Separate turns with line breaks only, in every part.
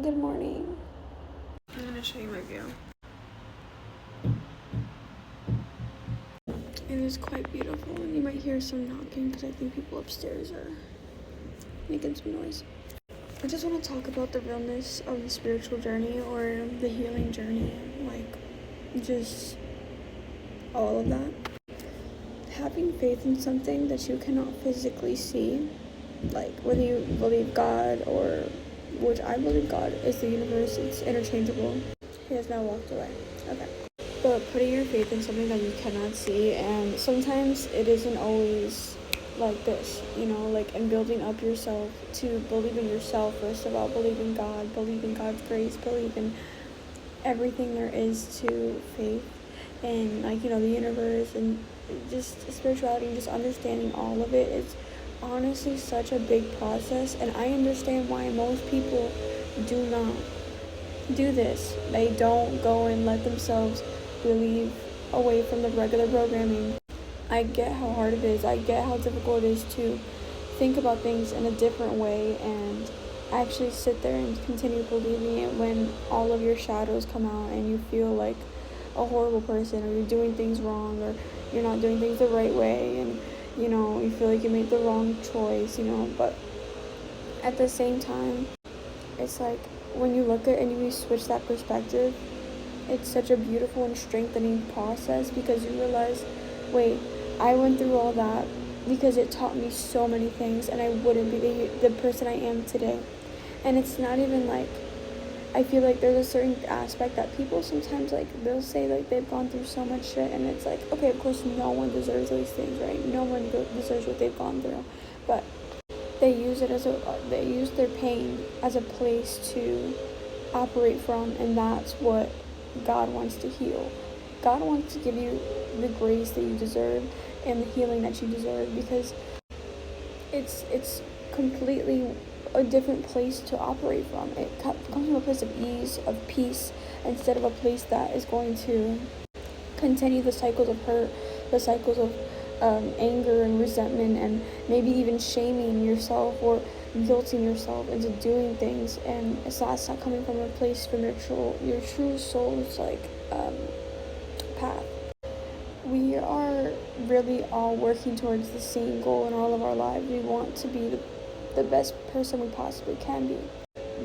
Good morning. I'm going to show you my view. It is quite beautiful, and you might hear some knocking because I think people upstairs are making some noise. I just want to talk about the realness of the spiritual journey or the healing journey, like just all of that. Having faith in something that you cannot physically see, like whether you believe God or, which I believe God is the universe, it's interchangeable. He has now walked away. Okay. But putting your faith in something that you cannot see, and sometimes it isn't always like this, like in building up yourself to believe in yourself, first of all, believe in God, believe in God's grace, believe in everything there is to faith and the universe and just spirituality and just understanding all of it. It's honestly such a big process, and I understand why most people do not do this. They don't go and let themselves believe away from the regular programming. I get how hard it is. I get how difficult it is to think about things in a different way and actually sit there and continue believing it when all of your shadows come out and you feel like a horrible person, or you're doing things wrong, or you're not doing things the right way, and you feel like you made the wrong choice, but at the same time, it's like when you look at it and you switch that perspective, it's such a beautiful and strengthening process, because you realize, wait, I went through all that because it taught me so many things, and I wouldn't be the person I am today. And it's not even like, I feel like there's a certain aspect that people sometimes, they'll say they've gone through so much shit, and it's like, okay, of course no one deserves these things, right? No one deserves what they've gone through, but they use their pain as a place to operate from, and that's what God wants to heal. God wants to give you the grace that you deserve and the healing that you deserve, because it's completely a different place to operate from. It comes from a place of ease, of peace, instead of a place that is going to continue the cycles of hurt, the cycles of anger and resentment, and maybe even shaming yourself or guilting yourself into doing things. And it's not coming from a place from your true soul's path. We are really all working towards the same goal in all of our lives. We want to be the best person we possibly can be.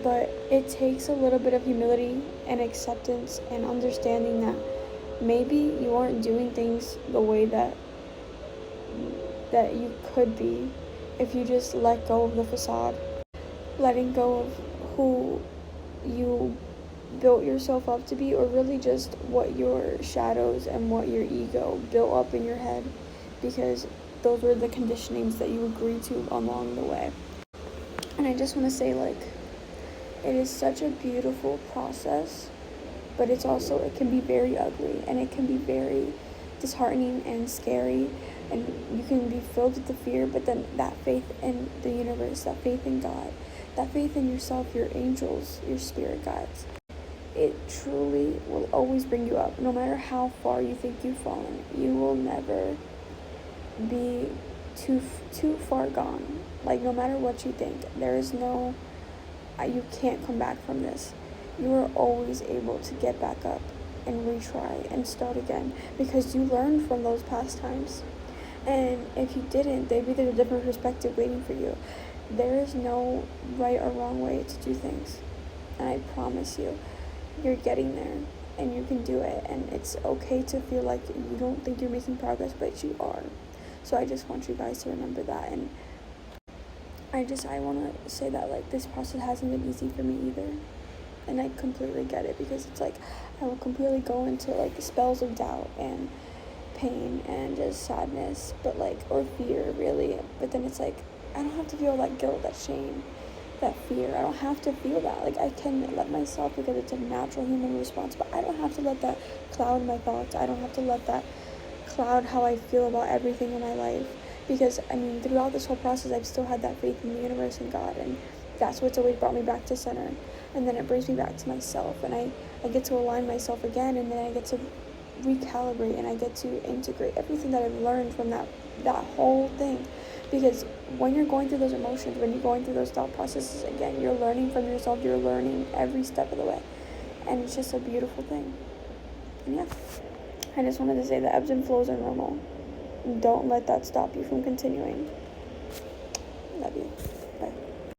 But it takes a little bit of humility and acceptance and understanding that maybe you aren't doing things the way that you could be if you just let go of the facade. Letting go of who you built yourself up to be, or really just what your shadows and what your ego built up in your head, because those were the conditionings that you agreed to along the way. And I just want to say, it is such a beautiful process, but it can be very ugly, and it can be very disheartening and scary, and you can be filled with the fear, but then that faith in the universe, that faith in God, that faith in yourself, your angels, your spirit guides, it truly will always bring you up. No matter how far you think you've fallen, you will never be too far gone. No matter what you think, there is no, you can't come back from this. You are always able to get back up and retry and start again, because you learned from those past times. And if you didn't, maybe there's a different perspective waiting for you. There is no right or wrong way to do things, and I promise you, you're getting there, and you can do it. And it's okay to feel like you don't think you're making progress, but you are. So I just want you guys to remember that. And I want to say that this process hasn't been easy for me either, and I completely get it, because it's I will completely go into spells of doubt and pain and just sadness, or fear, really. But then it's I don't have to feel that guilt, that shame, that fear. I don't have to feel that. I can let myself, because it's a natural human response, but I don't have to let that cloud my thoughts. I don't have to let that cloud how I feel about everything in my life, because throughout this whole process, I've still had that faith in the universe and God, and that's what's always brought me back to center. And then it brings me back to myself, and I get to align myself again, and then I get to recalibrate, and I get to integrate everything that I've learned from that whole thing. Because when you're going through those emotions, when you're going through those thought processes, again, you're learning from yourself, you're learning every step of the way. And it's just a beautiful thing. And yeah, I just wanted to say that ebbs and flows are normal. Don't let that stop you from continuing. Love you.